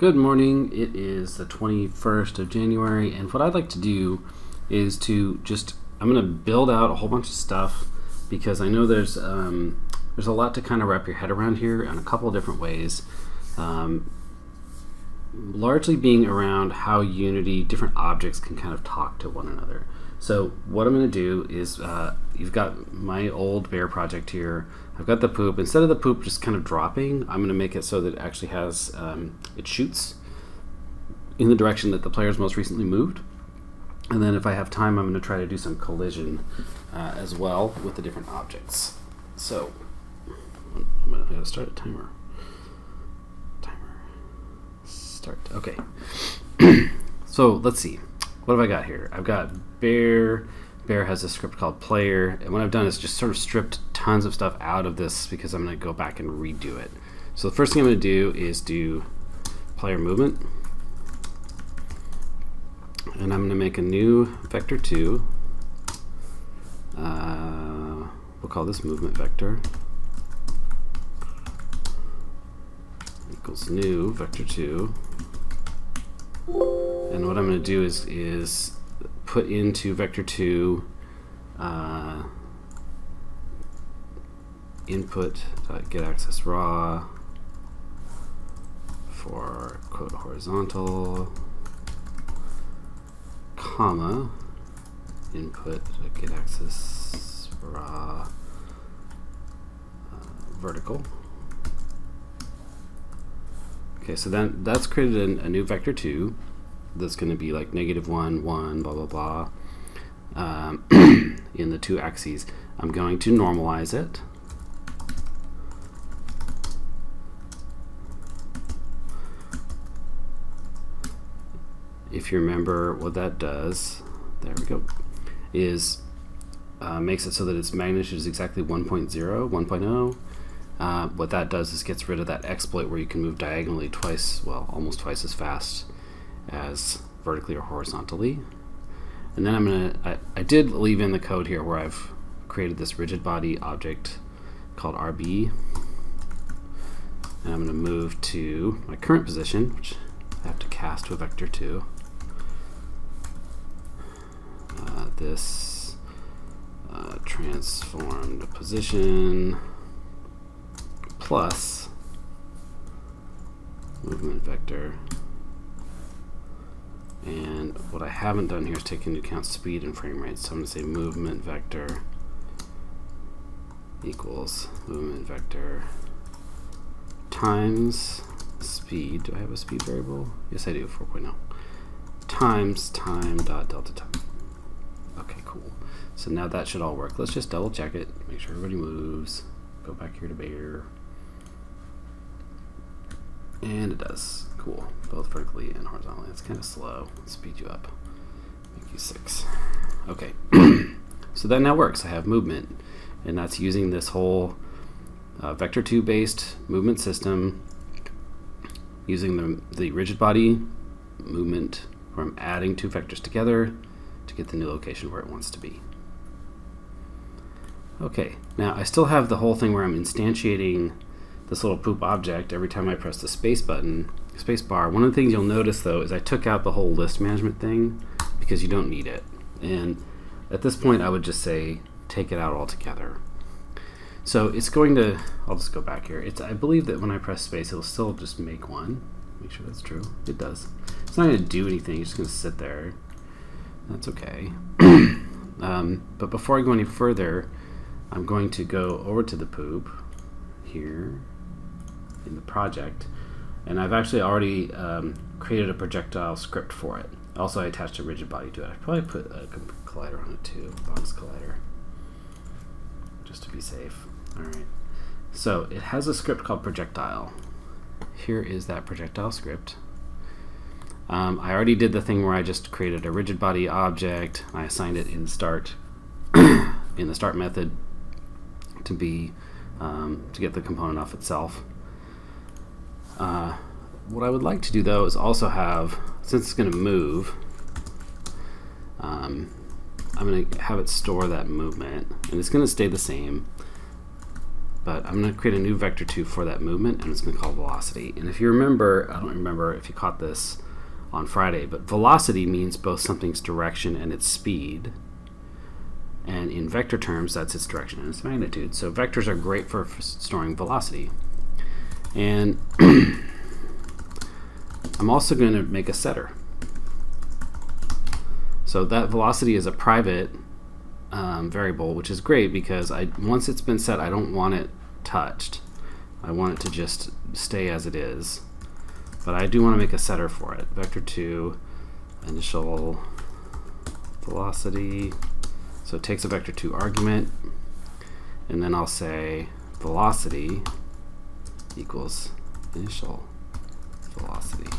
Good morning. It is the 21st of January, and what I'd like to do is I'm going to build out a whole bunch of stuff because I know there's a lot to kind of wrap your head around here in a couple of different ways. Largely being around how Unity, different objects can kind of talk to one another. So what I'm going to do is, you've got my old bear project here. I've got the poop. Instead of the poop just kind of dropping, I'm going to make it so that it actually has, it shoots in the direction that the player's most recently moved. And then if I have time, I'm going to try to do some collision as well with the different objects. So I'm going to start a timer. Start. Okay. So let's see. What have I got here? I've got bear. Bear has a script called player, and what I've done is just sort of stripped tons of stuff out of this because I'm going to go back and redo it. So the first thing I'm going to do is do player movement, and I'm going to make a new vector 2. We'll call this movement vector equals new vector 2. And what I'm going to do is put into vector 2 input get access raw for quote horizontal, comma, input get access raw vertical. Okay, so then that's created a new vector 2 that's going to be like -1, 1, blah, blah, blah, in the two axes. I'm going to normalize it. If you remember what that does, there we go, is makes it so that its magnitude is exactly 1.0, 1.0. What that does is gets rid of that exploit where you can move diagonally twice, well, almost twice as fast as vertically or horizontally. And then I did leave in the code here where I've created this rigid body object called RB, and I'm going to move to my current position, which I have to cast to a vector 2. This transformed position plus movement vector. And what I haven't done here is take into account speed and frame rate. So I'm going to say movement vector equals movement vector times speed. Do I have a speed variable? Yes, I do, 4.0. Times time dot delta time. Okay, cool. So now that should all work. Let's just double check it, make sure everybody moves. Go back here to bear. And it does. Cool. Both vertically and horizontally. It's kind of slow. Let's speed you up. Make you 6. Okay. So that now works. I have movement, and that's using this whole vector 2 based movement system, using the rigid body movement where I'm adding two vectors together to get the new location where it wants to be. Okay. Now I still have the whole thing where I'm instantiating this little poop object every time I press the space button, space bar. One of the things you'll notice though is I took out the whole list management thing because you don't need it. And at this point I would just say take it out altogether. So it's going to, I'll just go back here. I believe that when I press space it'll still just make one. Make sure that's true. It does. It's not going to do anything, it's just going to sit there. That's okay. But before I go any further, I'm going to go over to the poop here in the project, and I've actually already created a projectile script for it. Also, I attached a rigid body to it. I probably put a collider on it too, box collider, just to be safe. All right. So it has a script called projectile. Here is that projectile script. I already did the thing where I just created a rigid body object. I assigned it in start in the start method to be to get the component off itself. What I would like to do though is also have, since it's going to move, I'm going to have it store that movement, and it's going to stay the same. but I'm going to create a new vector2 for that movement, and it's going to call velocity. And if you remember, I don't remember if you caught this on Friday, but velocity means both something's direction and its speed. And in vector terms, that's its direction and its magnitude. So vectors are great for storing velocity. And I'm also going to make a setter. So that velocity is a private variable, which is great because once it's been set, I don't want it touched. I want it to just stay as it is. But I do want to make a setter for it. Vector2 initial velocity. So it takes a vector2 argument, and then I'll say velocity equals initial velocity.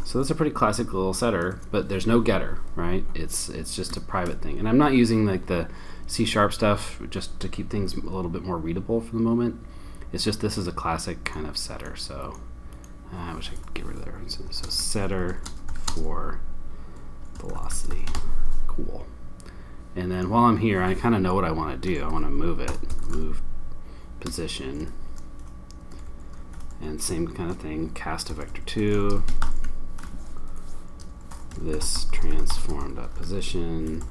So that's a pretty classic little setter, but there's no getter, right? It's just a private thing. And I'm not using like the C# stuff just to keep things a little bit more readable for the moment. It's just this is a classic kind of setter. So I wish I could get rid of the references. So setter for velocity. Cool. And then while I'm here, I kind of know what I want to do. I want to move it, move position, and same kind of thing, cast a vector2, this transform.position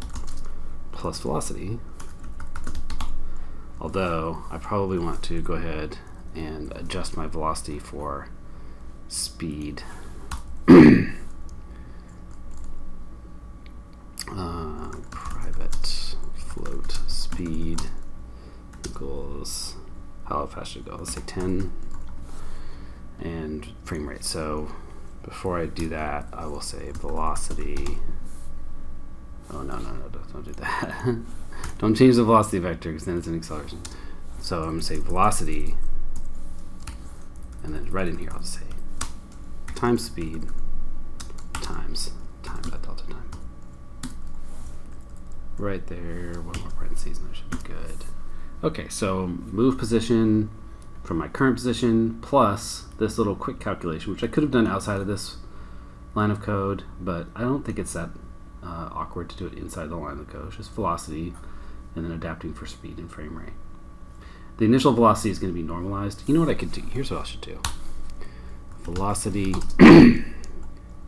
plus velocity. Although I probably want to go ahead and adjust my velocity for speed. Private float speed equals how fast should it go? Let's say 10 and frame rate. So before I do that, I will say velocity. Oh no, don't do that. Don't change the velocity vector because then it's an acceleration. So I'm going to say velocity, and then right in here I'll just say times speed times that delta time. Right there, one more parentheses and that should be good. Okay, so move position from my current position plus this little quick calculation, which I could have done outside of this line of code, but I don't think it's that awkward to do it inside the line of code. It's just velocity and then adapting for speed and frame rate. The initial velocity is going to be normalized. You know what I could do? Here's what I should do. Velocity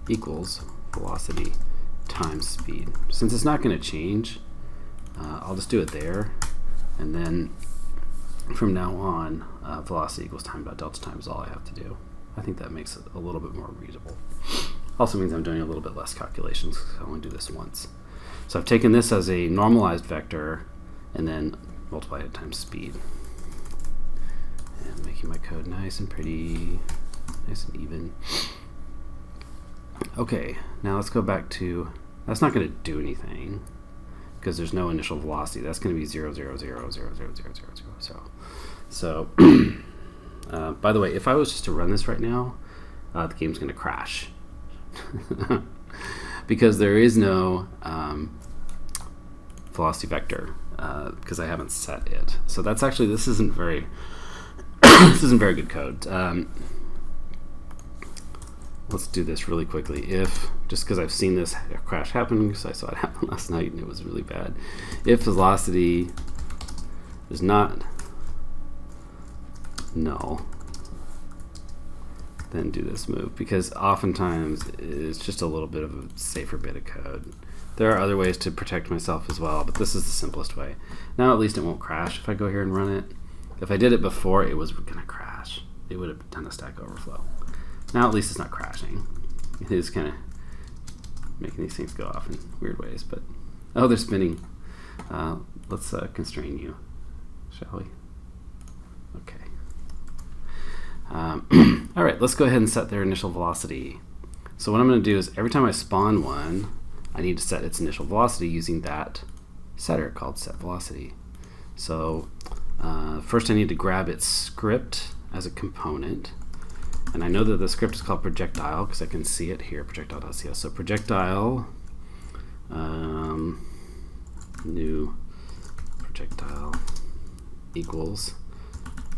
equals velocity times speed. Since it's not going to change, I'll just do it there, and then from now on, velocity equals time.delta time is all I have to do. I think that makes it a little bit more readable. Also means I'm doing a little bit less calculations because I only do this once. So I've taken this as a normalized vector and then multiplied it times speed. And making my code nice and pretty, nice and even. Okay, now let's go back to, that's not going to do anything because there's no initial velocity. That's going to be 0, 0, 0, 0, 0, 0, 0, 0, 0. So, by the way, if I was just to run this right now, the game's going to crash. Because there is no velocity vector because I haven't set it. So that's actually, this isn't very this isn't very good code. Let's do this really quickly. If, just because I've seen this crash happen, because I saw it happen last night and it was really bad. If velocity is not null, then do this move, because oftentimes it's just a little bit of a safer bit of code. There are other ways to protect myself as well, but this is the simplest way. Now at least it won't crash if I go here and run it. If I did it before, it was going to crash. It would have done a Stack Overflow. Now at least it's not crashing. It is kind of making these things go off in weird ways, but oh, they're spinning. Let's constrain you, shall we? Okay. All right, let's go ahead and set their initial velocity. So what I'm going to do is every time I spawn one, I need to set its initial velocity using that setter called setVelocity. So first I need to grab its script as a component. And I know that the script is called projectile because I can see it here, projectile.cs. So projectile, new projectile equals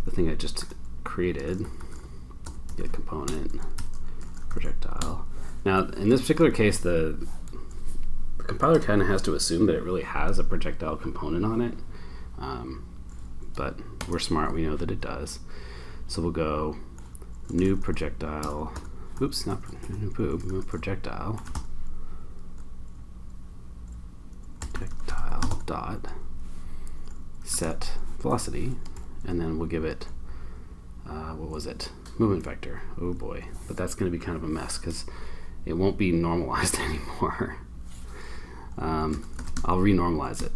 the thing I just created, get component, projectile. Now, in this particular case, the compiler kind of has to assume that it really has a projectile component on it. But we're smart, we know that it does. So we'll go new projectile, oops, not new poop, new projectile dot set velocity, and then we'll give it what was it, movement vector. Oh boy, but that's going to be kind of a mess because it won't be normalized anymore. I'll renormalize it.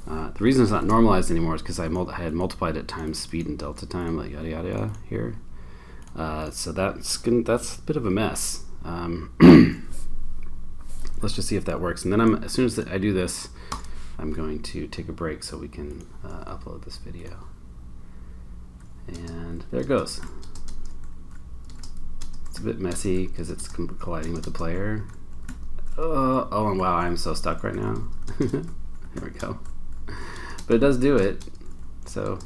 The reason it's not normalized anymore is because I had multiplied it times speed and delta time, like yada yada yada here. So that's a bit of a mess. Let's just see if that works. And then as soon as I do this, I'm going to take a break so we can upload this video. And there it goes. It's a bit messy because it's colliding with the player. Oh, and wow, I'm so stuck right now. There we go. But it does do it. So,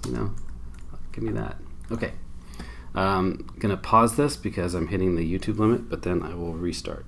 give me that. Okay. I'm going to pause this because I'm hitting the YouTube limit, but then I will restart.